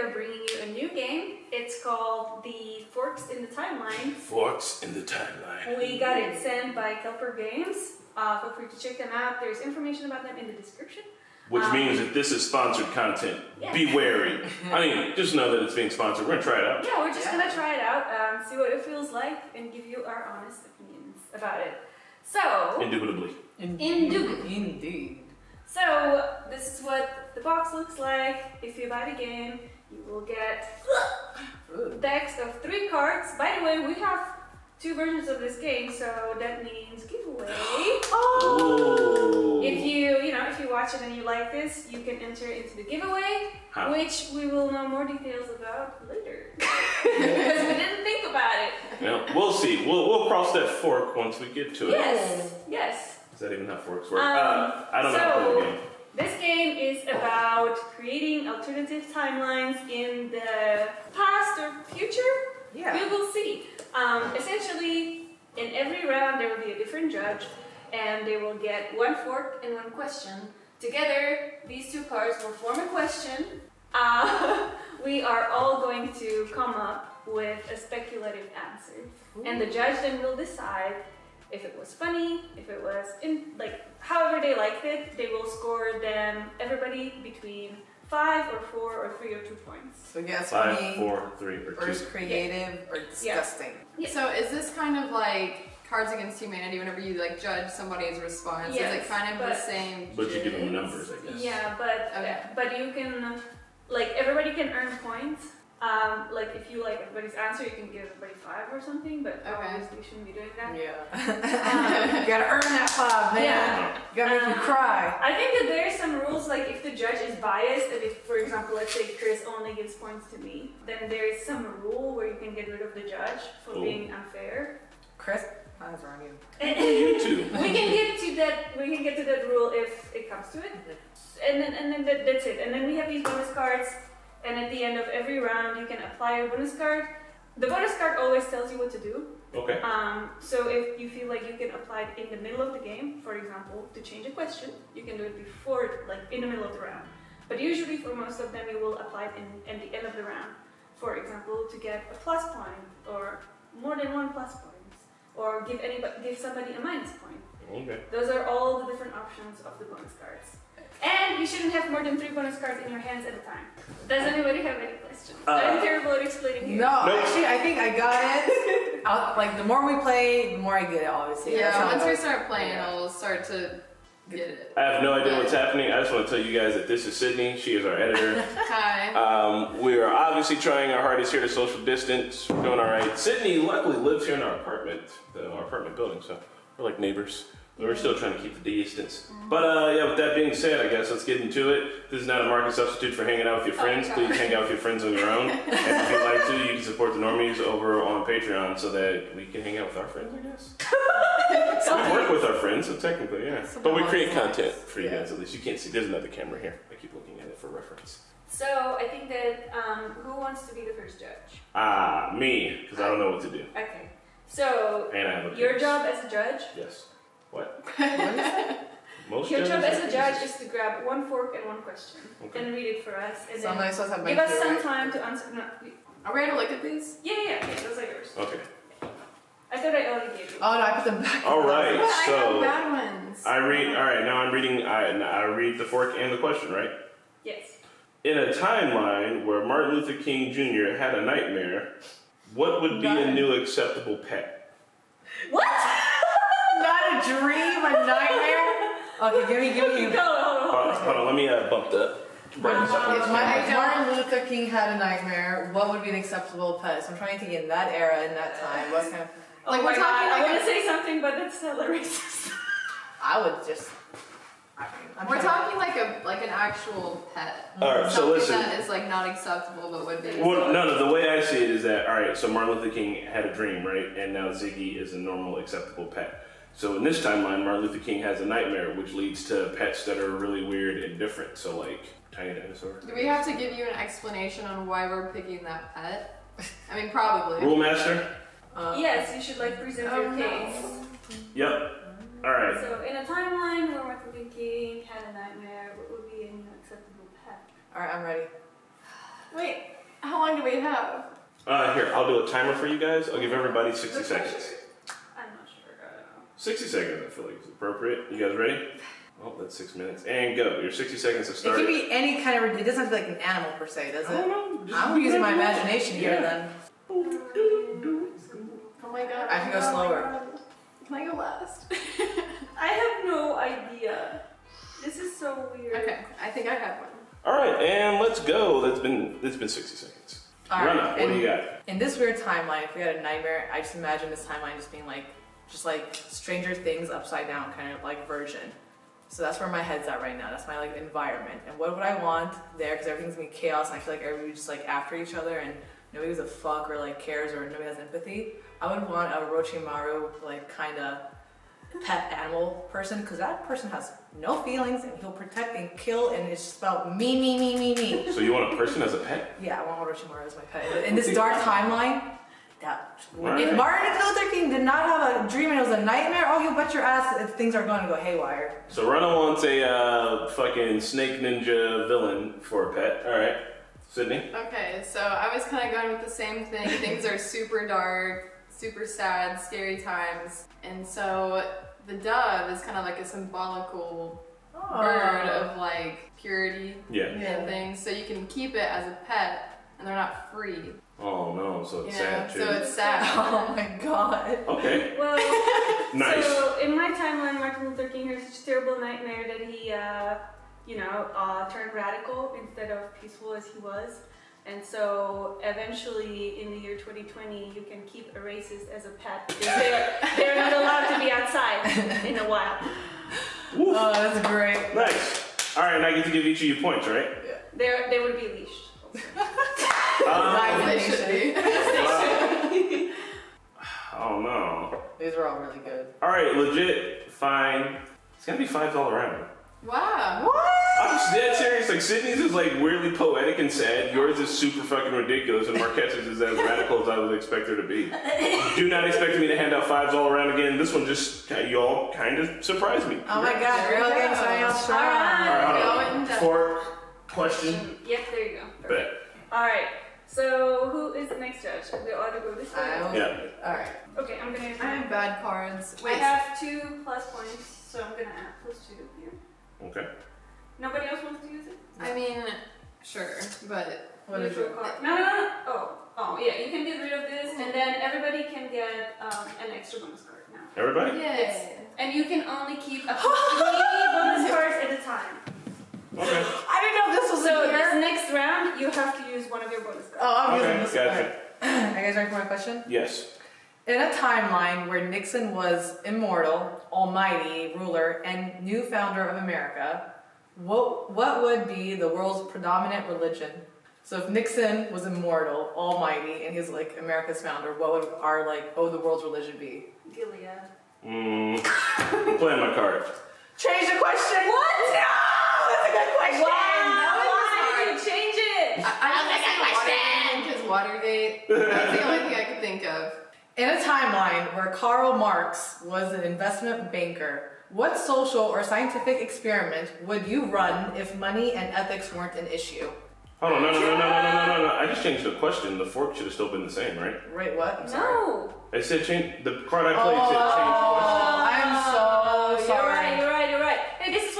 are bringing you a new game. It's called the Forks in the Timeline. Forks in the Timeline. We got it sent by Kelper Games. Feel free to check them out. There's information about them in the description. Which means if this is sponsored content, be wary. I mean, just know that it's being sponsored. We're going to try it out. Yeah, we're just going to try it out, see what it feels like, and give you our honest opinions about it. So... Indubitably. Indeed. So, this is what the box looks like. If you buy the game, you will get decks of 3 cards. By the way, we have 2 versions of this game, so that means giveaway. Oh! If you watch it and you like this, you can enter into the giveaway, which we will know more details about later. Because we didn't think about it. Yeah, we'll see. We'll cross that fork once we get to it. Yes. Does that even how forks work? I don't know how to play the game. This game is about creating alternative timelines in the past or future. Yeah. We will see. Essentially, in every round there will be a different judge, and they will get 1 fork and 1 question. Together, these 2 cards will form a question. We are all going to come up with a speculative answer. Ooh. And the judge then will decide if it was funny, if it was, however they liked it, they will score them, everybody between 5 or 4 or 3 or 2 points. So yes, 5, funny, 4, 3, or 2. or creative, or disgusting. Yeah. So is this kind of like Cards Against Humanity whenever you judge somebody's response? Yes, is it kind of the same? But you give them numbers, I guess. Yeah, but you can, everybody can earn points. If you like everybody's answer, you can give everybody 5 or something, but obviously you shouldn't be doing that. Yeah. You gotta earn that 5, man. Yeah. You gotta make you cry. I think that there's some rules, like if the judge is biased, and if, for example, let's say Chris only gives points to me, then there is some rule where you can get rid of the judge for being unfair. Chris, eyes are on you. You too. We can get to that rule if it comes to it. And then that's it. And then we have these bonus cards. And at the end of every round, you can apply a bonus card. The bonus card always tells you what to do. Okay. So if you feel like you can apply it in the middle of the game, for example, to change a question, you can do it before, in the middle of the round. But usually for most of them, you will apply it in the end of the round. For example, to get a plus point, or more than 1 plus points, or give somebody a minus point. Okay. Those are all the different options of the bonus cards. And you shouldn't have more than 3 bonus cards in your hands at a time. Does anybody have any questions? I'm terrible at explaining here. No, actually, I think I got it. The more we play, the more I get it, obviously. Yeah, once we start playing, I'll start to get it. I have no idea what's happening. I just want to tell you guys that this is Sydney. She is our editor. Hi. We are obviously trying our hardest here to social distance. We're doing all right. Sydney luckily lives here in our apartment building, so we're like neighbors. We're still trying to keep the distance. But with that being said, I guess let's get into it. This is not a market substitute for hanging out with your friends. Please hang out with your friends on your own. And if you'd like to, you can support the Normies over on Patreon so that we can hang out with our friends, I guess. We work with our friends, so technically, yeah. But we create content for you guys, at least. You can't see. There's another camera here. I keep looking at it for reference. So I think that, who wants to be the first judge? Me, because I don't know what to do. Okay. So, And I have a your job as a judge? Yes. What? Your job as a judge is to grab 1 fork and 1 question and read it for us, and then give us some time to answer. No, Are we going to look at these? yeah, those are yours. Okay. I thought I already gave you. Oh no, I put them back. All right. Yeah, I So have bad ones. I read. All right. Now I'm reading. I read the fork and the question, right? Yes. In a timeline where Martin Luther King Jr. had a nightmare, what would be a new acceptable pet? What? Not a dream, a nightmare. Okay, give me. Hold on. Let me bump that. If Martin Luther King had a nightmare, what would be an acceptable pet? So I'm trying to think in that era, in that time, what kind of... We're talking I want to say something, but that's hella racist. I would just... We're talking like an actual pet. All right, so listen. Something that is not acceptable, but would be. Well, no. The way I see it is that so Martin Luther King had a dream, right? And now Ziggy is a normal, acceptable pet. So in this timeline, Martin Luther King has a nightmare, which leads to pets that are really weird and different. So tiny dinosaur. Do we have to give you an explanation on why we're picking that pet? I mean, probably. Rule master. Yes, you should present your case. Yep. All right. So in a timeline where Martin Luther King had a nightmare, what would be an acceptable pet? Alright, I'm ready. Wait. long do we have? Here, I'll do a timer for you guys. I'll give everybody 60 seconds. I'm not sure. I don't know. 60 seconds, I feel like is appropriate. You guys ready? Oh, that's 6 minutes. And go. Your 60 seconds have It started. can be any kind of. It doesn't have to be like an animal per se, does I it? don't know. Just I'm using my whatever. imagination here Yeah. then. Oh my god. I can go slower. Can I go last? I have no idea. This is so weird. Okay, I think I have one. All right, and let's go. It's been 60 seconds. All Run right, up. What do you got? In this weird timeline, if we had a nightmare, I just imagine this timeline just being like Stranger Things upside down kind of like version. So that's where my head's at right now. That's my like environment. And what would I want there? Because everything's gonna be chaos, and I feel like everybody's just like after each other, and nobody gives a fuck or like cares or nobody has empathy. I would want a Orochimaru like kind of pet animal person, because that person has no feelings and he'll protect and kill, and it's just about me. So you want a person as a pet? Yeah, I want Orochimaru as my pet. In this dark timeline, that Right. if Martin Luther King did not have a dream and it was a nightmare, oh, you bet your ass things are going to go haywire. So Rana wants a fucking snake ninja villain for a pet. All right, Sydney. Okay, so I was kind of going with the same thing. Things are super dark, super sad, scary times. And so the dove is kind of like a symbolical bird of like purity Yeah. and things. So you can keep it as a pet and they're not free. Oh no, so You it's know? sad too. So it's sad. Oh my god. Okay. Well, Nice. so in my timeline, Martin Luther King had such a terrible nightmare that he, turned radical instead of peaceful as he was. And so eventually in the year 2020, you can keep a racist as a pet because they're not allowed to be outside in the wild. Woof. Oh, that's great. Nice. All right, now I get to give each of you points, right? They would be leashed. They should be. Oh no. These are all really good. All right, legit. Fine. It's gonna be $5 round. Wow. What? I'm dead serious. Like Sydney's is like weirdly poetic and sad. Yours is super fucking ridiculous, and Marquette's is as radical as I would expect her to be. Do not expect me to hand out $5 all around again. This one just y'all kind of surprised me. Oh my god, girl getting starting out strong. All right, hold on. Going down. Fork question. Yep, there you go. Bet. All right. So who is the next judge? They ought to go this way. Yeah. Alright. Okay, I'm gonna. I have bad cards. I have 2 plus points, so I'm gonna add +2 here. Okay. Nobody else wants to use it? I mean, sure, but What is Neutral it? card. No. Oh, yeah. You can get rid of this, and then everybody can get an extra bonus card now. Everybody? yay. And you can only keep up to 3 bonus cards at a time. Okay. I didn't know this was So in this here. next round, you have to use one of your bonus cards. Oh, I'm Okay, using this gotcha. one. Are you guys ready for my question? Yes. In a timeline where Nixon was immortal, almighty ruler, and new founder of America, what would be the world's predominant religion? So if Nixon was immortal, almighty, and he's like America's founder, what would the world's religion be? Gilead. I'm playing my card. Change the question. What? No, that's a good question. Why did you change it? I was Watergate because Watergate. That's the only thing I could think of. In a timeline where Karl Marx was an investment banker, what social or scientific experiment would you run if money and ethics weren't an issue? Hold on, no. I just changed the question. The fork should have still been the same, right? Right, what? I'm sorry. No. It said change. The card I played said change question. I'm so sorry. You're right. Hey, this is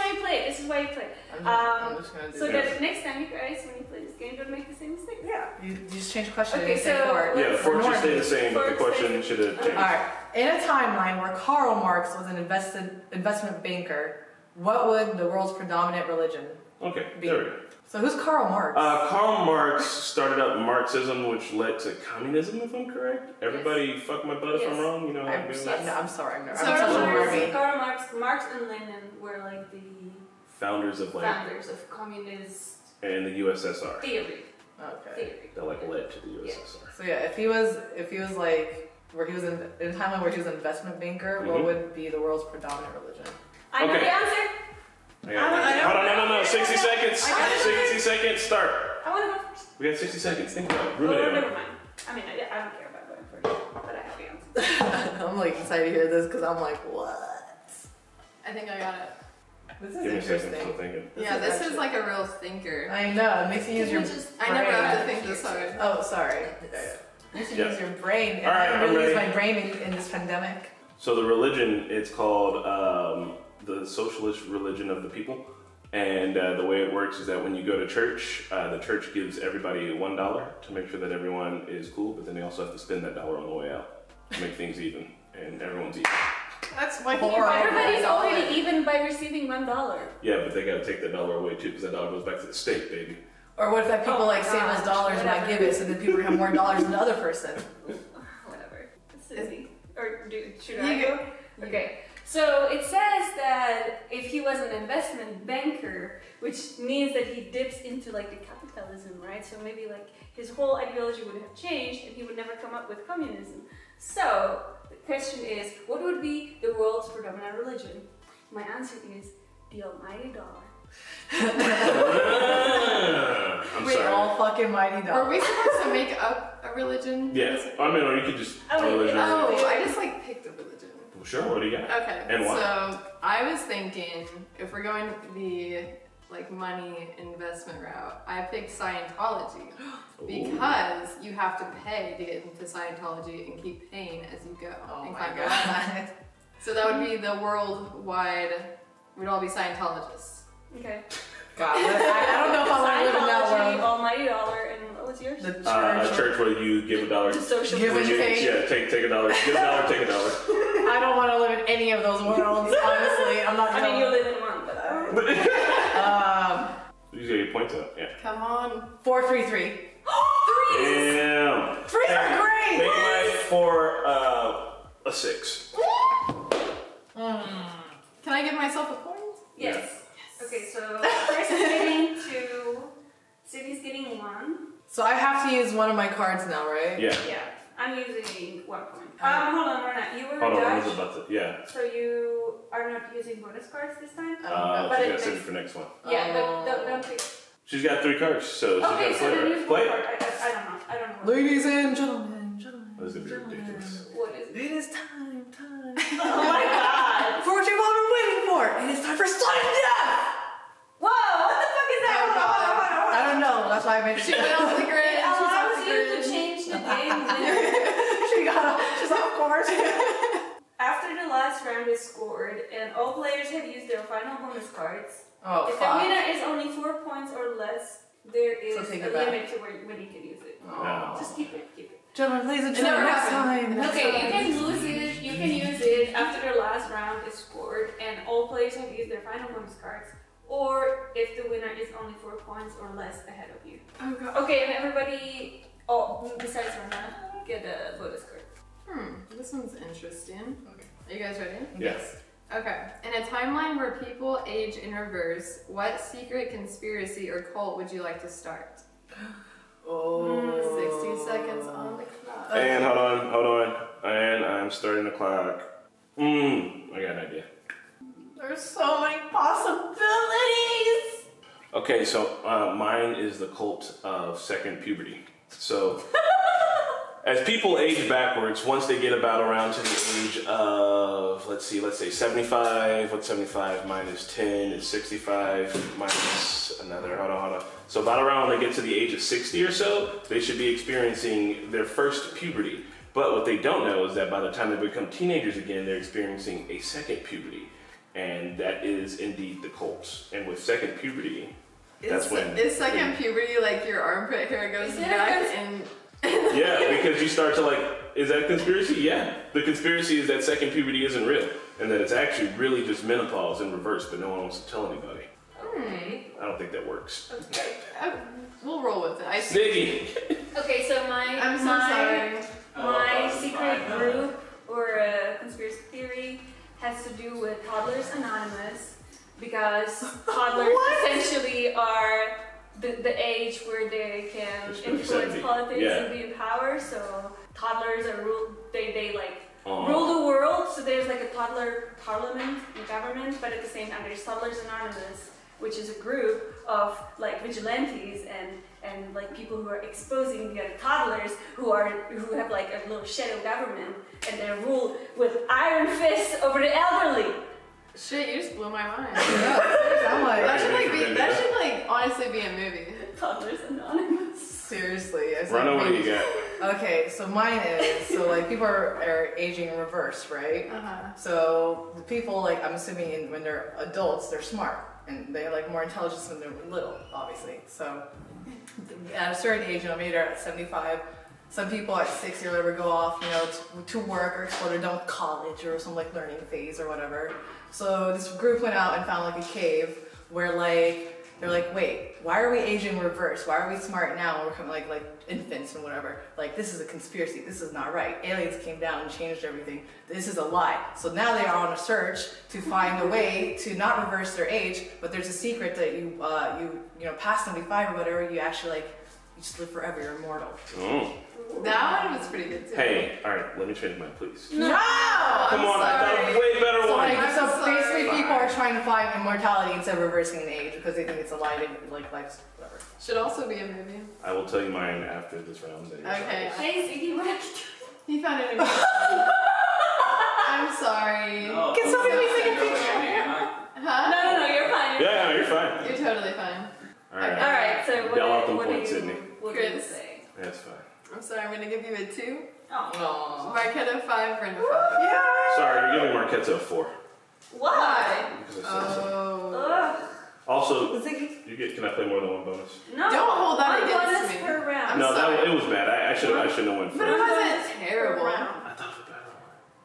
why you play it. I'm just gonna do So this. that next time you guys, when you play this game, don't make the same mistake. Yeah, you just change the question. Okay, and say so- fork. Yeah, the fork should Normies. stay the same, but the Fork question stays- should have changed. Alright, in a timeline where Karl Marx was an investment banker, what would the world's predominant religion? Okay, Be. there we go. So who's Karl Marx? Karl Marx started up Marxism, which led to communism, if I'm correct. Everybody fuck my butt if I'm Yes. wrong. You know how I'm doing that. I'm sorry, I'm So such a normie. Karl Marx and Lenin were like the Founders of like founders of communist and the USSR. theory. Okay. That like led to the USSR. So yeah, if he was like where he was in a timeline where he was an investment banker, what Mhm. would be the world's predominant religion? I know Okay. the answer. Hold on, no. 60 seconds. I got it. 60 seconds. Start. I want to go first. We got 60 seconds. Think about it. Oh, Ruminate on never it. mind. I mean, I don't care about going first, but I have the answer. I'm like excited to hear this because I'm like, what? I think I got it. This Give me a is second, I'm interesting. still thinking. Yeah, this is like a real thinker. I know. It makes you use your. I never have to think this hard. Oh, sorry. Makes you use your brain. And All right, I I'm really use ready. my brain in this pandemic. So the religion, it's called the socialist religion of the people. And the way it works is that when you go to church, the church gives everybody $1 to make sure that everyone is cool, but then they also have to spend that dollar on the way out to make things even, and everyone's even. That's my Horrible. Everybody's already even by receiving $1. Yeah, but they gotta take that dollar away too, because that dollar goes back to the state, baby. Or what if that people Oh like my save those gosh, dollars and not give it, so then people have more dollars than the other person? Whatever. It's easy. Or should You I go. go? Okay. So it says that if he was an investment banker, which means that he dips into like the capitalism, right? So maybe like his whole ideology would have changed and he would never come up with communism. So the question is, what would be the world's predominant religion? My answer is the almighty dollar. I'm Wait, sorry. all fucking mighty Are dollars. we supposed to make up a religion? Yeah, I mean, or you could just religion. Oh, I just like picked a religion. Well, sure, what do you got? Okay. And why? So I was thinking if we're going the like money investment route, I picked Scientology because you have to pay to get into Scientology and keep paying as you go. Oh and my climb god. up. So that would be the worldwide. We'd all be Scientologists. Okay. God, I don't know if I want to live in that Scientology, world. almighty dollar, and what was yours? The church. A church where you give $1. The social Give and religion. take. Yeah, take $1. Give $1, take $1. I don't want to live in any of those worlds, honestly. I'm not I mean, gonna. you live in one, but You get your points up, yeah. Come on. 433. Damn. Threes are great. Make mine for a 6. Can I give myself a point? yes. Okay, so first is getting 2, Sydney's getting 1. So I have to use one of my cards now, right? Yeah. Yeah, I'm using 1 point. Hold on, Lorna, you were Hold on, Dutch, where's the button? Yeah. so you are not using bonus cards this time? Oh, She's it got to save it makes- for next one. Yeah, but don't pick. She's got 3 cards, so she's Okay, got to so play then it. use Play one it. card. I don't know. Ladies and gentlemen, This is gonna be ridiculous. What is it? It is time. Oh my god! For what you've all been waiting for. It is time for sudden death. Whoa, what the fuck is that? Oh, God. I don't know. That's why I made She it. went off the grid. It She's off allows the you to grid. change the game. She's of course. After the last round is scored and all players have used their final bonus cards, Oh, if the fuck. winner is only 4 points or less, there is So take a it back. limit to when you can use it. No. Just keep it. Gentlemen, ladies and It never gentlemen, next happened. time. Okay, you can lose it, you can use it after the last round is scored and all players have used their final bonus cards, or if the winner is only 4 points or less ahead of you. Oh god. Okay, and everybody, besides Rana, get a bonus card. This one's interesting. Are you guys ready? Yes. Okay. In a timeline where people age in reverse, what secret conspiracy or cult would you like to start? Oh. 60 seconds on the clock. And hold on. And I'm starting the clock. I got an idea. There's so many possibilities. Okay, so mine is the cult of second puberty. So, as people age backwards, once they get about around to the age of, let's say 75. What's 75 minus 10 is 65 minus another, hold on. So about around when they get to the age of 60 or so, they should be experiencing their first puberty. But what they don't know is that by the time they become teenagers again, they're experiencing a second puberty. And that is indeed the cult. And with second puberty, that's when... Is second puberty like your armpit hair goes Is it a back and... Yeah, because you start to is that a conspiracy? Yeah. The conspiracy is that second puberty isn't real. And that it's actually really just menopause in reverse, but no one wants to tell anybody. Okay. I don't think that works. Okay. We'll roll with it. I Sniggy! Okay, so I'm so sorry. my secret group or conspiracy theory has to do with Toddlers Anonymous because toddlers essentially are the age where they can It's influence 70. politics Yeah. and be in power. So toddlers are they Aw. rule the world. So there's like a toddler parliament and government, but at the same time there's Toddlers Anonymous, which is a group of like vigilantes and like people who are exposing the other toddlers who have like a little shadow government and they rule with iron fists over the elderly. Shit, you just blew my mind. Yeah, seriously, I'm like, That should honestly be a movie. Toddlers Anonymous. seriously. It's Run like, away, you got. Okay, so mine is, so like people are aging in reverse, right? So the people, like I'm assuming when they're adults, they're smart and they have like more intelligence when they're little, obviously. So at a certain age, maybe they're at 75. Some people at 60 or whatever go off, to work or explore, or done with college or some like learning phase or whatever. So this group went out and found like a cave where they're like, wait, why are we aging reverse? Why are we smart now when we're becoming like infants and whatever? Like, this is a conspiracy. This is not right. Aliens came down and changed everything. This is a lie. So now they are on a search to find a way to not reverse their age, but there's a secret that you past 75 or whatever, you actually you just live forever. You're immortal. Mm. That one was pretty good too. Hey, all right, let me change mine, please. No! Come on, I thought of a way better So, one. so basically, people are trying to find immortality instead of reversing an age because they think it's a lie. Life's whatever. Should also be a movie. I will tell you mine after this round. Okay. Hey, Ziggy, what? He found it. I'm sorry. No. Can somebody please take a picture? Huh? No, you're fine. Yeah, you're fine. You're totally fine. All right. All right, so Yell out them what do points, you Sydney. what do you Chris. say? That's fine. I'm sorry. I'm gonna give you a 2. Oh. Marquetta 5, Brenda 5. Yeah. Sorry, you're giving Marquetta a 4. Why? Because I said so. Oh. Ugh. Also, can I play more than one bonus? No. Don't hold that one against bonus me. per round. I'm No, sorry. it was bad. I should have went But it first. wasn't terrible. I thought of a better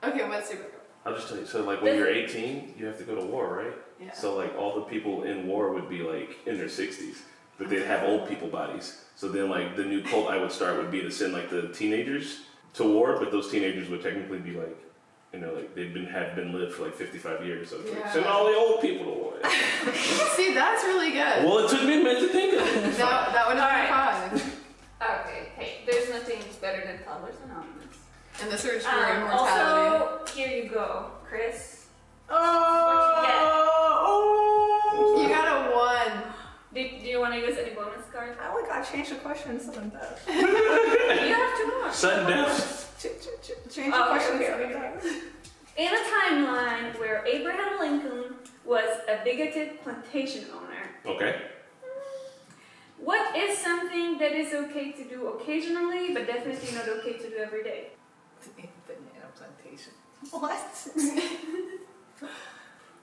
one. Okay, what's your I'll just tell you. So, like, when you're 18, you have to go to war, right? Yeah. So, like, all the people in war would be, like, in their 60s. But they'd have old people bodies. So then, like, the new cult I would start would be to send, like, the teenagers to war. But those teenagers would technically be, like, like, have been lived for, like, 55 years. So, it's like, Yeah. send all the old people to war. See, that's really good. Well, it took me a minute to think of it. That would have been Alright. 5. Okay, hey, there's nothing better than Toddlers Anonymous. And the search for immortality. Also, here you go, Chris. Oh. You got a 1. Do you want to use any bonus card? I only got to change the question. Something like that. You have to go. Sudden death. Change the Oh, question. okay. Something like that. In a timeline where Abraham Lincoln was a bigoted plantation owner, Okay. what is something that is okay to do occasionally, but definitely not okay to do every day? Banana plantation. What?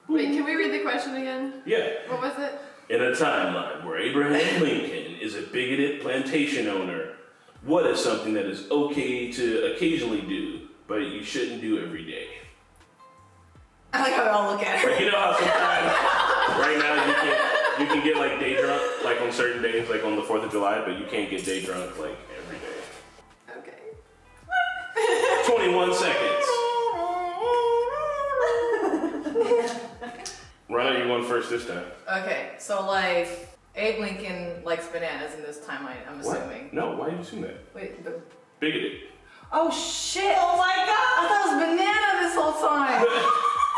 Wait, can we read the question again? Yeah. What was it? In a timeline where Abraham Lincoln is a bigoted plantation owner, what is something that is okay to occasionally do, but you shouldn't do every day? I like how we all look at her. Like, you know how sometimes, right now, you can get like day drunk, like on certain days, like on the 4th of July, but you can't get day drunk like every day. Okay. 21 seconds. Rana, you won first this time. Okay, so like Abe Lincoln likes bananas in this timeline. I'm assuming. What? No, why do you assume that? Wait. Bigoted. Oh shit! Oh my god! I thought it was banana this whole time.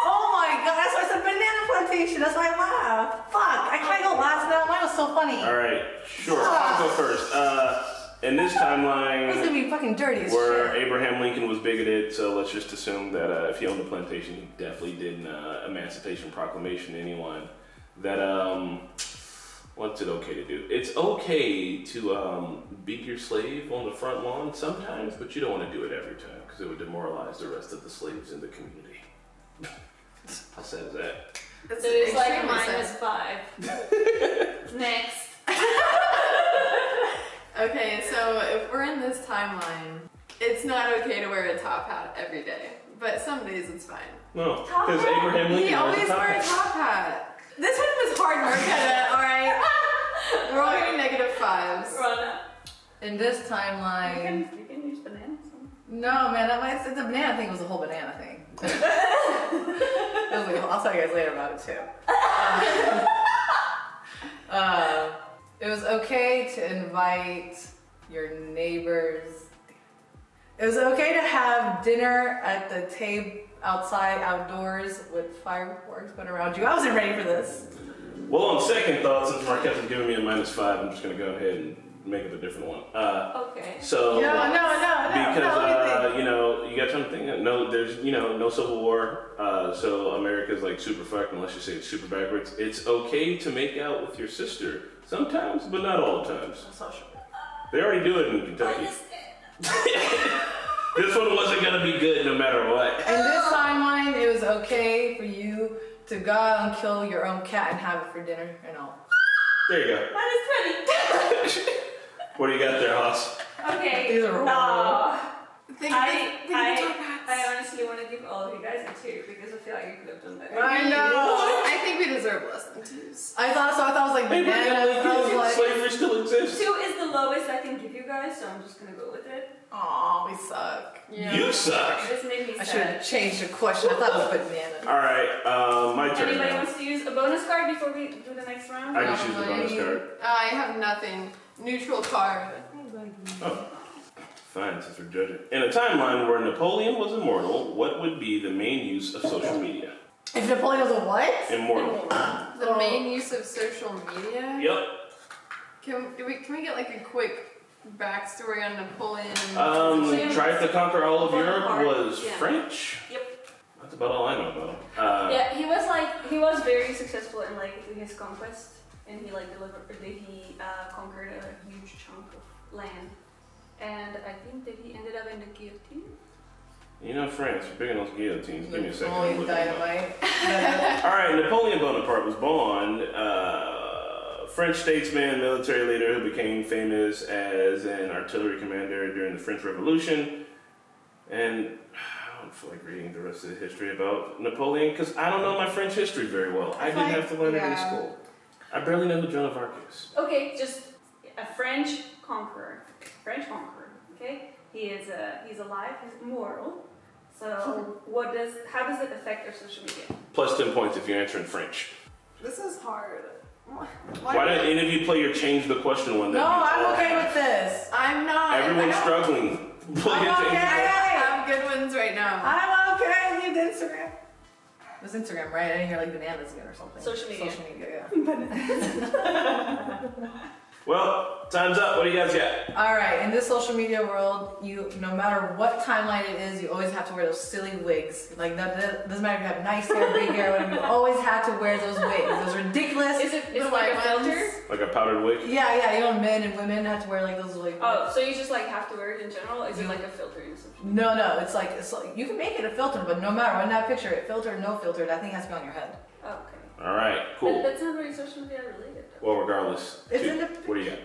Oh my god! That's why I said banana plantation. That's why I laughed. Fuck! I can't go last now. Mine was so funny. All right, sure. I'll go first. In this timeline, It's gonna be fucking dirty as where shit. Abraham Lincoln was bigoted, so let's just assume that if he owned a plantation, he definitely did an Emancipation Proclamation to anyone. That what's it okay to do? It's okay to beat your slave on the front lawn sometimes, but you don't want to do it every time because it would demoralize the rest of the slaves in the community. How sad is that? That's So it's like extremely -5. Next. Okay, so if we're in this timeline, it's not okay to wear a top hat every day, but some days it's fine. No, Top because hat? Abraham Lincoln He was always a top wore a hat. top hat. This one was hard, Marquetta, alright? We're all getting -5s. Rana. In this timeline. You can use bananas. No, man, the banana thing was a whole banana thing. I'll tell you guys later about it too. It was okay to invite your neighbors. It was okay to have dinner at the table outside, outdoors, with fireworks going around you. I wasn't ready for this. Well, on second thought, since Marquette's giving me a -5, I'm just going to go ahead and make up a different one. Okay. So No. because you know, you got something. No, there's no Civil War. So America's like super fucked unless you say it's super backwards. It's okay to make out with your sister sometimes, but not all the times. They already do it in Kentucky. This one wasn't gonna be good no matter what. In this timeline, it was okay for you to go out and kill your own cat and have it for dinner and all. There you go. Mine is pretty. What do you got there, Hoss? Okay. These are I honestly want to give all of you guys a 2 because I feel like you could have done better. I know. I think we deserve less than 2s. I thought it was like Hey, bananas. I was like, slavery still exists. 2 is the lowest I can give you guys, so I'm just gonna go with it. aw, we suck. Yeah. You suck. This made me I should sad. have changed the question. I thought it was bananas. All right, my turn. Anybody now. wants to use a bonus card before we do the next round? I can choose the bonus card. I have nothing. Neutral card. Oh, fine, since we're judging. In a timeline where Napoleon was immortal, what would be the main use of social media? If Napoleon was a what? Immortal. The main use of social media. Yep. Can we get like a quick backstory on Napoleon? Tried to conquer all of Europe was Yeah. French. Yep. That's about all I know about him. Yeah, he was very successful in like his conquest, and he conquered a huge chunk of land, and I think that he ended up in the guillotine. You know France, we're big on those guillotines. Give me a second. I'm Napoleon looking them up. Dynamite. All right, Napoleon Bonaparte was born. French statesman, military leader who became famous as an artillery commander during the French Revolution. And I don't feel like reading the rest of the history about Napoleon because I don't know my French history very well. I didn't have to learn it in school. I barely know who Joan of Arc is. Okay, just a French conqueror. Okay, he's alive. He's immortal. So how does it affect our social media? Plus 10 points if you answer in French. This is hard. Why don't any of you play your change the question one? No, I'm okay with this. I'm not. Everyone's struggling. Play I'm your change the okay. question. I have good ones right now. I'm okay with Instagram. It was Instagram, right? I didn't hear like bananas again or something. Social media. Social media, yeah. Well, time's up. What do you guys got? All right, in this social media world, no matter what timeline it is, you always have to wear those silly wigs. Like, that doesn't matter if you have nice hair, big hair, whatever, you always have to wear those wigs. Those ridiculous. Is it like a filter? Like a powdered wig? Yeah, you know, men and women have to wear like those like. Oh, so you just like have to wear it in general? Is it like a filter in social media? No, it's like you can make it a filter, but no matter in that picture, it filtered, no filter, that thing has to be on your head. Oh, okay. All right, cool. That's not very social media related, though. Well, regardless. It's Two. in the- What do you got?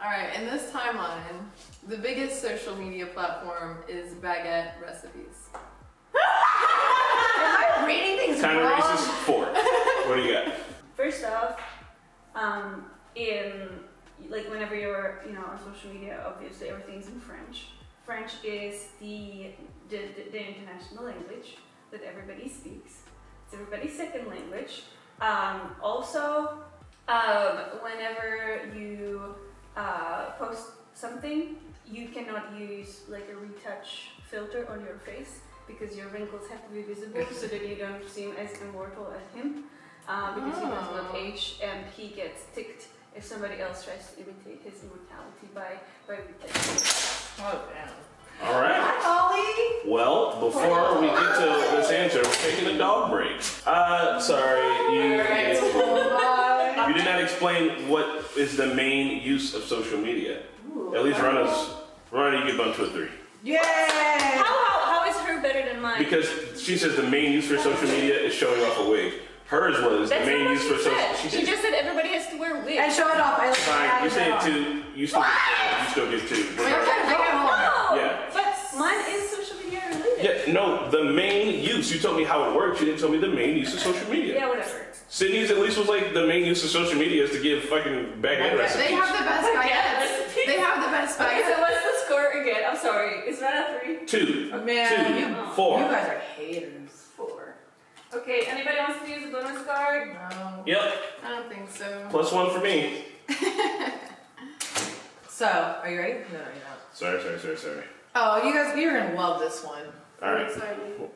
Alright, in this timeline, the biggest social media platform is baguette recipes. Am I reading things Time to wrong? race is 4. What do you got? First off, whenever you're on social media, obviously everything's in French. French is the international language that everybody speaks. It's everybody's second language. Whenever you post something, you cannot use like a retouch filter on your face because your wrinkles have to be visible so that you don't seem as immortal as him. Because he does not age and he gets ticked if somebody else tries to imitate his immortality by retouching. Oh, damn. All right. Ollie? Well, before we get to this answer, we're taking a dog break. Sorry, you did not explain what is the main use of social media. At least Rana, you get bumped to a 3. Yay! How is her better than mine? Because she says the main use for social media is showing off a wig. Hers was That's the main not use what for social. she just said everybody has to wear wigs. And show it off. Fine, you say 2. You still get 2. No, Yeah. but mine is social media related. Yeah, no, the main use. You told me how it works. You didn't tell me the main use of social media. Yeah, whatever. Sydney's at least was like the main use of social media is to give fucking baguette recipes. They have the best Baguette baguettes. They have the best Okay, so baguettes. what's the score again? I'm sorry. Is that a 3? 2. Man, 2. 4. you guys are haters. 4. Okay, anybody wants to use a bonus card? No. Yep. I don't think so. +1 for me. So, are you ready? No, you're not. Sorry. Oh, you're gonna love this one. All right. Excited.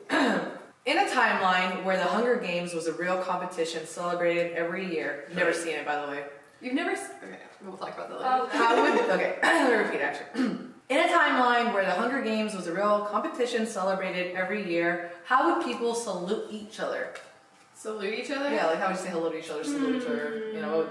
In a timeline where the Hunger Games was a real competition celebrated every year, never seen it by the way, You've never. Okay, we'll talk about that later. Oh, How would, okay, let me repeat actually. In a timeline where the Hunger Games was a real competition celebrated every year, how would people salute each other? Salute each other? Yeah, like how would you say hello to each other, salute each other, you know?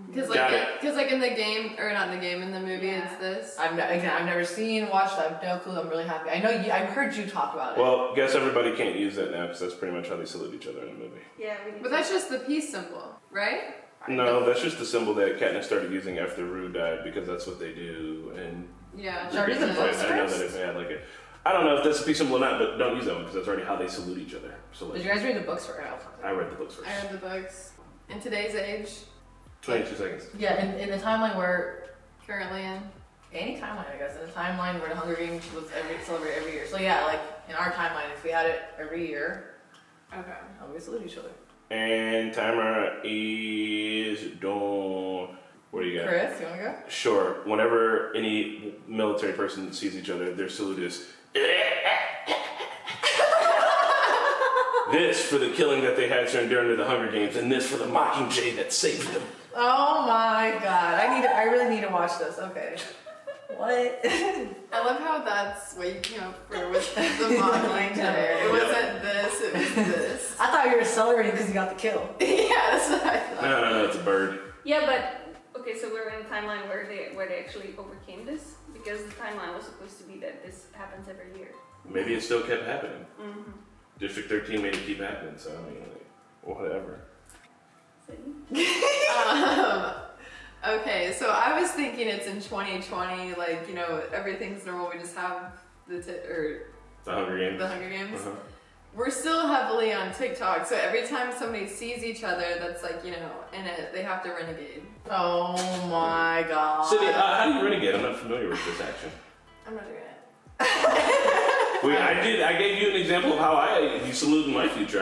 Because Got like in the game, or not in the game, in the movie, Yeah. it's this. I've never seen, watched, I have no clue, I'm really happy. I know you, I've heard you talk about it. Well, guess everybody can't use that now because that's pretty much how they salute each other in the movie. Yeah, we need But that's just the peace symbol, right? No, that's just the symbol that Katniss started using after Rue died because that's what they do. And Yeah. Are these the books I know first? that if they had like a, I don't know if that's a peace symbol or not, but don't use that one because that's already how they salute each other. So Did like, you guys read the books for I read the books first. I read the books. In today's age, 22 seconds. Yeah, in the timeline where, currently in. any timeline I guess, in the timeline where the Hunger Games was celebrated every year. So yeah, like in our timeline, if we had it every year, Okay. how would we salute each other? And timer is done. What do you got? Chris, you wanna go? Sure. Whenever any military person sees each other, their salute is this for the killing that they had during the Hunger Games, and this for the Mockingjay that saved them. Oh my god, I really need to watch this, okay. What? I love how that's what you came up for with the Mockingjay. It wasn't this, it was this. I thought you were celebrating because you got the kill. Yeah, that's what I thought. No, it's a bird. Yeah, but okay, so we're in a timeline where they actually overcame this because the timeline was supposed to be that this happens every year. Maybe it still kept happening. Mm-hmm. District 13 made it keep happening, so I mean, like, whatever. Okay, so I was thinking it's in 2020, like, you know, everything's normal, we just have the Hunger Games. the Hunger Games. Uh-huh. We're still heavily on TikTok, so every time somebody sees each other that's like, you know, in it, they have to renegade. Oh my god. Sydney, how do you renegade? I'm not familiar with this action. I'm not doing it. Wait, I gave you an example of how you salute in my future.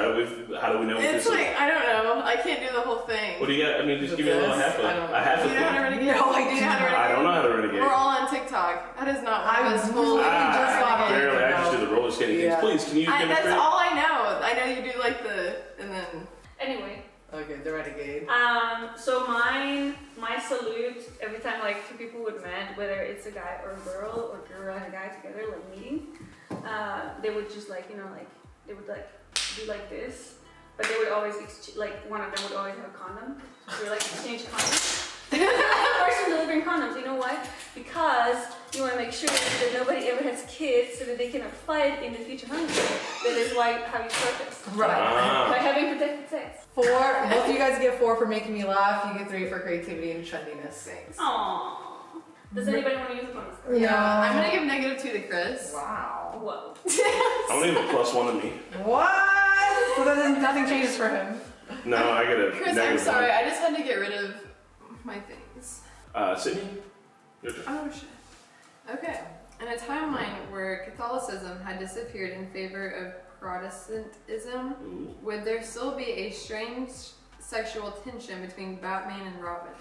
How do we know what It's this like, I don't know, I can't do the whole thing. What do you got? I mean, just give me a little half I don't know. a half Do a you know how to thing. renegade? No, I Do you do know how to not. I don't know how to renegade. We're all on TikTok. That is not one I of was us really just got on Apparently, I just it. do the roller skating Yeah. things. Please, can you That's demonstrate? all I know. I know you do like and then. Anyway, Okay, the renegade. so my salute every time like two people would met, whether it's a guy or a girl or girl and a guy together like meeting, they would just like, you know, like they would like do like this, but they would always like one of them would always have a condom. So they would like exchange condoms. The person delivering condoms, you know why? Because you want to make sure that nobody ever has kids so that they cannot fight in the future Hunger Games. That is why how you start this. Right. Ah. By having protected sex. 4, both of you guys get 4 for making me laugh, you get 3 for creativity and trendiness. Thanks. Aww. Does anybody want to use a bonus card? Yeah, I'm gonna give -2 to Chris. Wow. Whoa. I'm gonna give a +1 to me. What? So then nothing changes for him. No, I get a Chris, I'm negative sorry. I just had to get rid of my things. one. Sydney, your turn. Oh shit. Okay. In a timeline where Catholicism had disappeared in favor of Protestantism, Ooh. would there still be a strange sexual tension between Batman and Robin?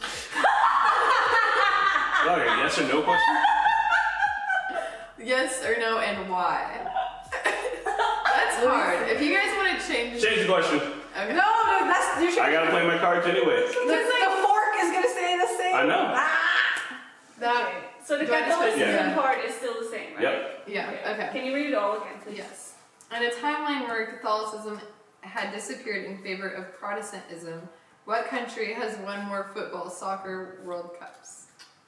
Okay, yes or no question? Yes or no, and why? That's hard. If you guys want to change. Change the question. Okay. No, that's you should. I gotta play my cards anyway. The fork is gonna stay the same. I know. That. So the Do I just put- Catholicism Yeah. part is still the same, right? Yep. Yeah. Okay. Can you read it all again, please? Yes. In a timeline where Catholicism had disappeared in favor of Protestantism, what country has won more football, soccer, World Cups?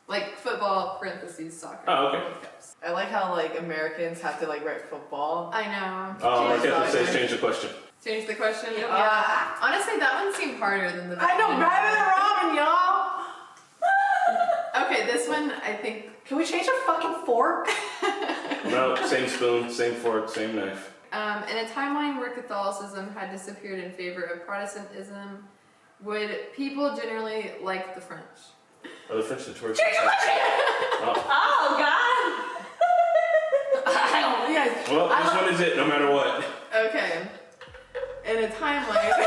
Like football, parentheses, soccer, Oh, okay. World Cups. I like how like Americans have to like write football. I know. Marquetta says change the question. Change the question? Yep. Yeah. Honestly, that one seemed harder than the I know, Batman and Robin, y'all. Okay, this one, I think. Can we change the fucking fork? No, same spoon, same fork, same knife. In a timeline where Catholicism had disappeared in favor of Protestantism, would people generally like the French? Oh, the French Tour. Oh, God! I don't. You guys. Well, this one is it, no matter what. Okay. In a timeline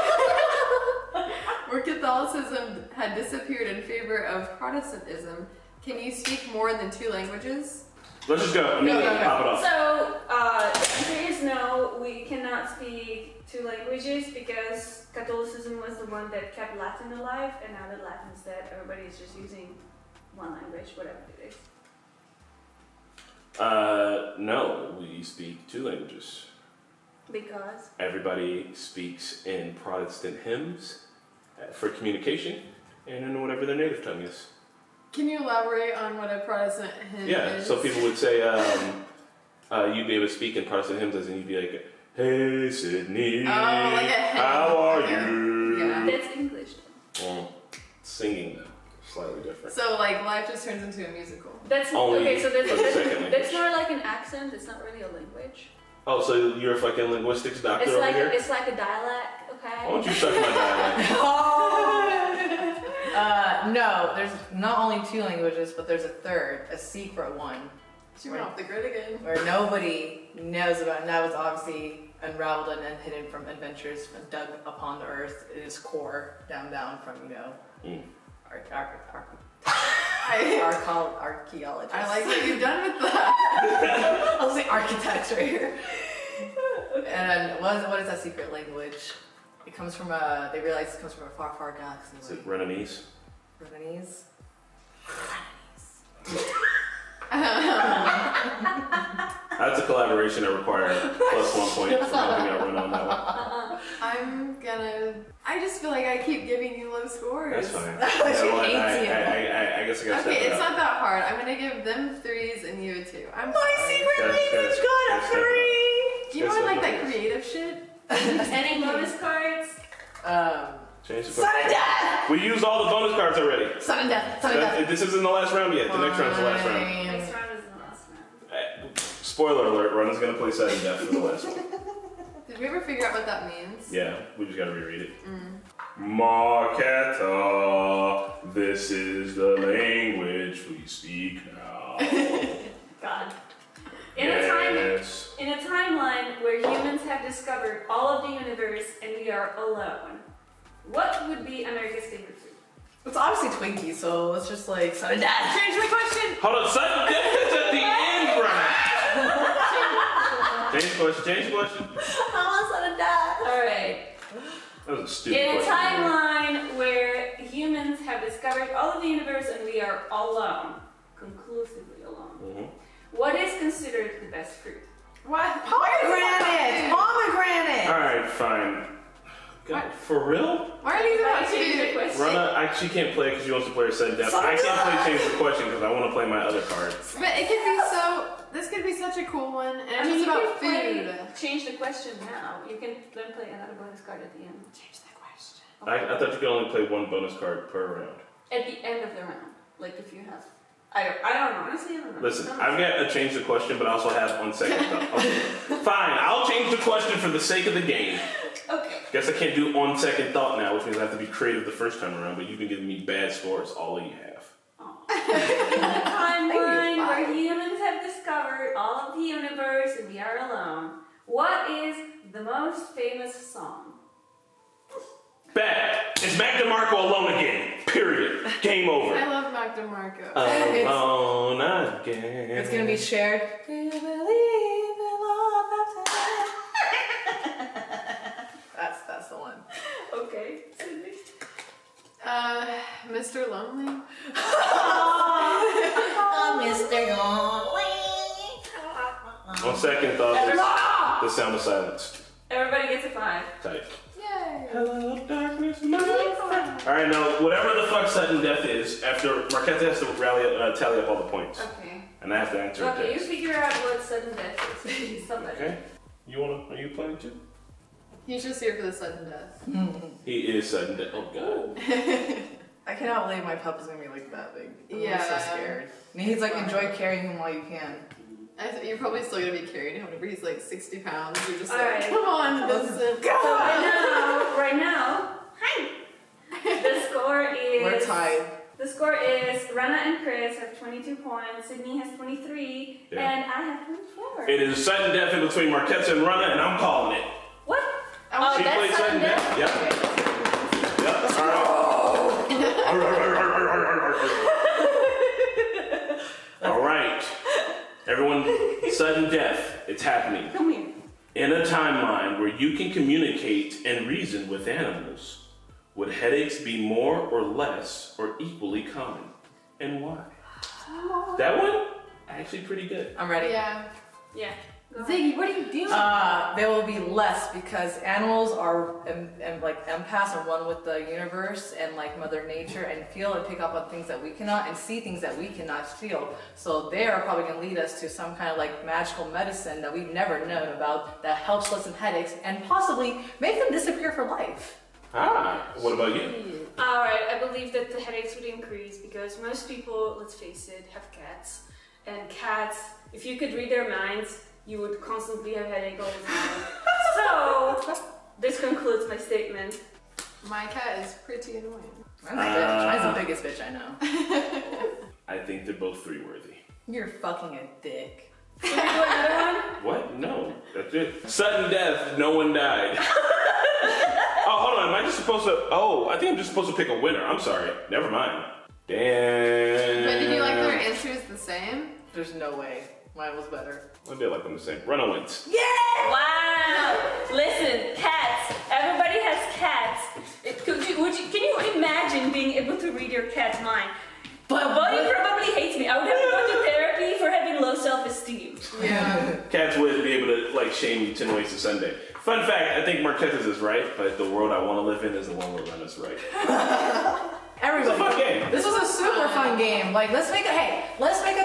where Catholicism had disappeared in favor of Protestantism, can you speak more than 2 languages? Let's just go. I mean, Go. pop it off. So, the answer is no, we cannot speak 2 languages because Catholicism was the one that kept Latin alive, and now that Latin is dead, everybody's just using one language, whatever it is? No, we speak two languages. Because? Everybody speaks in Protestant hymns for communication and in whatever their native tongue is. Can you elaborate on what a Protestant hymn is? So people would say, you'd be able to speak in Protestant hymns and you'd be like, hey Sydney, like a hymn. how are you? Yeah. That's English. Well, singing though, slightly different. So like life just turns into a musical. That's Only okay. So for the second language. that's more like an accent. It's not really a language. Oh, so you're a fucking linguistics doctor It's over like here? it's like a dialect. Okay. Why don't you suck my dialect? No, there's not only two languages, but there's a third, a secret one, She went off the grid again. where nobody knows about, and that was obviously unraveled and hidden from adventures dug upon the earth in its core, down from, archaeologists. I like what you've done with that. I'll say architects right here. And what is that secret language? It comes from they realize it comes from a far, far galaxy. Is it Renanese? Renanese? That's a collaboration that required plus 1 point for helping out Rena on that one. I just feel like I keep giving you low scores. That's fine. She hates you. I guess I gotta step Okay, it it's up. not that hard. I'm gonna give them 3s and you a 2. I'm My sorry. secret language got a 3! You know I like that creative shit? Any bonus cards? Change the Sudden question. death! We used all the bonus cards already. Sudden death! Sudden death! This isn't the last round yet. The next round's the last round. Next round is the last round. Spoiler alert, Rena's gonna play sudden death for the last one. Did we ever figure out what that means? Yeah, we just gotta reread it. Marketa, this is the language we speak now. God. Yes. In a timeline where humans have discovered all of the universe and we are alone, what would be America's favorite food? It's obviously Twinkie, so let's just like sudden death! Change the question. Hold on, sudden death is at the end, Rena. Change the question. I want sudden death! All right. That was a stupid In a question. timeline where humans have discovered all of the universe and we are alone, conclusively alone, what is considered the best fruit? What? Pomegranate! Pomegranate! Alright, fine. God, for real? Why are these about Change the food? question. Rena, she can't play because she wants to play her sudden death. I can't play change the question because I want to play my other cards. But it could be so. This could be such a cool one, and it's I mean, just you about can play, food. change the question now. You can then play another bonus card at the end. Change the question. I thought you could only play one bonus card per round. At the end of the round, like if you have, I don't know. Honestly, I don't know. Listen, I've got to change the question, but I also have 1 second thought. Okay. Fine, I'll change the question for the sake of the game. Okay. Guess I can't do on second thought now, which means I have to be creative the first time around, but you've been giving me bad scores, all of you have. In a timeline where humans have discovered all of the universe and we are alone, what is the most famous song? Bad. It's Mac DeMarco alone again. Period. Game over. I love Mac DeMarco. Alone again. It's gonna be shared. Do you believe in love after death? That's the one. Okay, Sydney. Mr. Lonely. Mr. On second thought, the sound of silence. Everybody gets a 5. Tight. Yay. Hello, darkness, my friend. Alright, now, whatever the fuck sudden death is, after Marquette has to tally up all the points. Okay. And I have to answer Okay, you it. figure out what sudden death is. Somebody. Okay. Are you playing too? He's just here for the sudden death. He is sudden death. Oh god. I cannot believe my pup is gonna be like that big. I'm so Yeah. scared. And he's like, enjoy carrying him while you can. You're probably still gonna be carrying him whenever he's like 60 pounds. You're just All like, right. come on, Vincent. So right now, hi. The score is. We're tied. The score is Rana and Chris have 22 points, Sydney has 23, Yeah. and I have 24. It is sudden death in between Marquette and Rana, and I'm calling it. What? Oh, She that's played sudden death? Yep. Yep. All right. Everyone, sudden death. It's happening. Come here. In a timeline where you can communicate and reason with animals, would headaches be more or less or equally equally common, and why? That one? Actually pretty good. I'm ready. Yeah. Yeah. Ziggy, what are you doing? There will be less because animals are like empaths and one with the universe and like Mother Nature and feel and pick up on things that we cannot and see things that we cannot feel. So they are probably going to lead us to some kind of like magical medicine that we've never known about that helps lessen headaches and possibly make them disappear for life. What about you? Alright, I believe that the headaches would increase because most people, let's face it, have cats. And cats, if you could read their minds, you would constantly have headache all the time. So, this concludes my statement. My cat is pretty annoying. Mine's a bitch. Mine's the biggest bitch I know. I think they're both three worthy. You're fucking a dick. Should we do another one? What? No, that's it. Sudden death, no one died. Oh, hold on, am I just supposed to, I think I'm just supposed to pick a winner. I'm sorry, never mind. Damn. But did you like their answers the same? There's no way. Mine was better. I did like them the same. Run wins. Yeah! Wow! Listen, cats. Everybody has cats. Can you imagine being able to read your cat's mind? But Buddy probably hates me. I would have to go to therapy for having low self-esteem. Yeah. Cats would be able to like shame you 10 ways to Sunday. Fun fact, I think Marquez is right, but the world I want to live in is the one where Ren is right. Everybody. It's a fun game. This was a super fun game. Like, let's make a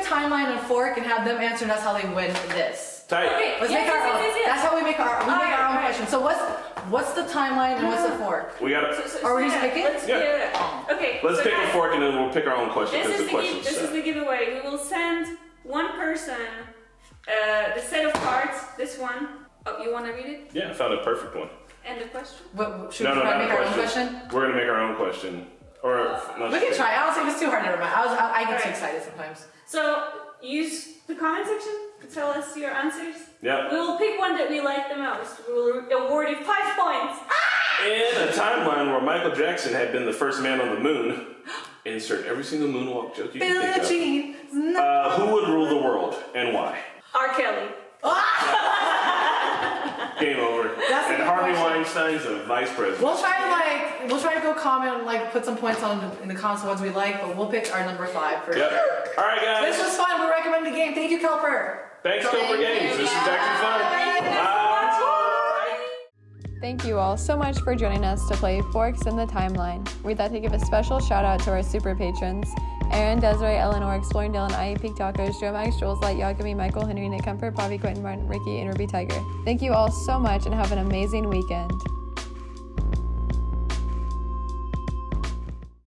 timeline and fork and have them answer, and that's how they win this. Tight. Okay. Let's make our own. Yes. That's how we make our own right. question. So what's the timeline and what's the fork? We gotta. Are we just picking? Okay. Let's so pick guys, a fork and then we'll pick our own question because the question's This is set. the giveaway. We will send one person the set of cards. This one. Oh, you want to read it? Yeah, I found a perfect one. And the question? What, should No, we try to not make a our own question. question? We're gonna make our own question. Or no, We can try. I don't think it's too hard. Never mind. I get too Alright. excited sometimes. So use the comment section to tell us your answers. Yep. We will pick one that we like the most. We will award you 5 points. In a timeline where Michael Jackson had been the first man on the moon, insert every single moonwalk joke you can Billie think Jean. of. Who would rule the world and why? R. Kelly. Game over. That's a And good Harvey question. Weinstein's a vice president. We'll try to go comment and like put some points on in the comments ones we like, but we'll pick our number 5 for Yep. sure. All right, guys. This was fun. We recommend the game. Thank you, Kelper. Thanks, Cobra Games. This is actually fun. Bye. Thank you all so much for joining us to play Forks in the Timeline. We'd like to give a special shout out to our super patrons: Aaron, Desiree, Eleanor, Exploring Dylan, IE Peak Tacos, Joe Max, Jules, Light, Yagami, Michael, Henry, Nick Comfort, Bobby, Quentin, Martin, Ricky, and Ruby Tiger. Thank you all so much and have an amazing weekend.